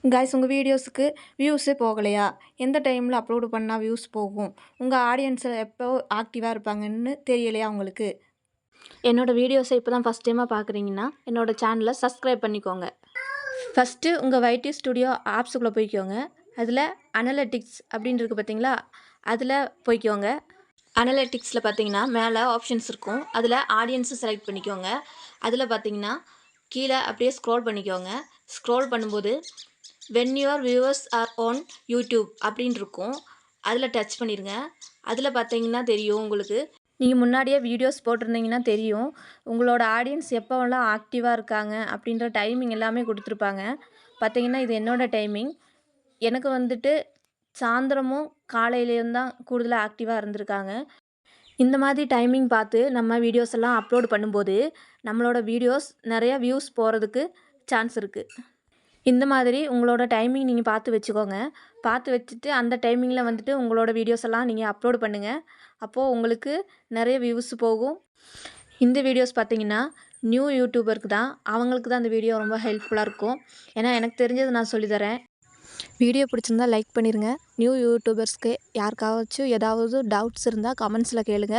Guys உங்கள் வீடியோஸுக்கு வியூஸே போகலையா? எந்த டைமில் அப்லோடு பண்ணால் வியூஸ் போகும்? உங்கள் ஆடியன்ஸை எப்போ ஆக்டிவாக இருப்பாங்கன்னு தெரியலையா உங்களுக்கு? என்னோடய வீடியோஸை இப்போ தான் ஃபஸ்ட் டைமாக பார்க்குறீங்கன்னா என்னோடய சேனலை சப்ஸ்கிரைப் பண்ணிக்கோங்க. ஃபஸ்ட்டு உங்கள் வைடி ஸ்டுடியோ ஆப்ஸுக்குள்ளே போய்க்கோங்க. அதில் அனலிட்டிக்ஸ் அப்படின்னு இருக்குது பார்த்தீங்களா, அதில் போய்க்கோங்க. அனலிட்டிக்ஸில் பார்த்தீங்கன்னா மேலே ஆப்ஷன்ஸ் இருக்கும். அதில் ஆடியன்ஸை செலக்ட் பண்ணிக்கோங்க. அதில் பார்த்தீங்கன்னா கீழே அப்படியே ஸ்க்ரோல் பண்ணிக்கோங்க. ஸ்க்ரோல் பண்ணும்போது when your viewers are on YouTube அப்படின்னு இருக்கும். அதில் டச் பண்ணிடுங்க. அதில் பார்த்தீங்கன்னா தெரியும் உங்களுக்கு, நீங்கள் முன்னாடியே வீடியோஸ் போட்டிருந்தீங்கன்னா தெரியும் உங்களோட ஆடியன்ஸ் எப்போவெல்லாம் ஆக்டிவாக இருக்காங்க அப்படின்ற டைமிங் எல்லாமே கொடுத்துருப்பாங்க. பார்த்தீங்கன்னா இது என்னோடய டைமிங். எனக்கு வந்துட்டு சாயந்தரமும் காலையிலேயும் தான் கூடுதலாக ஆக்டிவாக இருந்திருக்காங்க. இந்த மாதிரி டைமிங் பார்த்து நம்ம வீடியோஸ் எல்லாம் அப்லோடு பண்ணும்போது நம்மளோட வீடியோஸ் நிறையா வியூஸ் போகிறதுக்கு சான்ஸ் இருக்குது. இந்த மாதிரி உங்களோட டைமிங் நீங்கள் பார்த்து வச்சுக்கோங்க. பார்த்து வச்சுட்டு அந்த டைமிங்கில் வந்துட்டு உங்களோட வீடியோஸ் எல்லாம் நீங்கள் அப்லோடு பண்ணுங்கள். அப்போது உங்களுக்கு நிறைய வியூஸ் போகும். இந்த வீடியோஸ் பார்த்தீங்கன்னா நியூ யூடியூபருக்கு தான், அவங்களுக்கு தான் இந்த வீடியோ ரொம்ப ஹெல்ப்ஃபுல்லாக இருக்கும். ஏன்னா எனக்கு தெரிஞ்சது நான் சொல்லித்தரேன். வீடியோ பிடிச்சிருந்தா லைக் பண்ணிடுங்க. நியூ யூடியூபர்ஸ்க்கு யாருக்காச்சும் ஏதாவது டவுட்ஸ் இருந்தால் கமெண்ட்ஸில் கேளுங்க.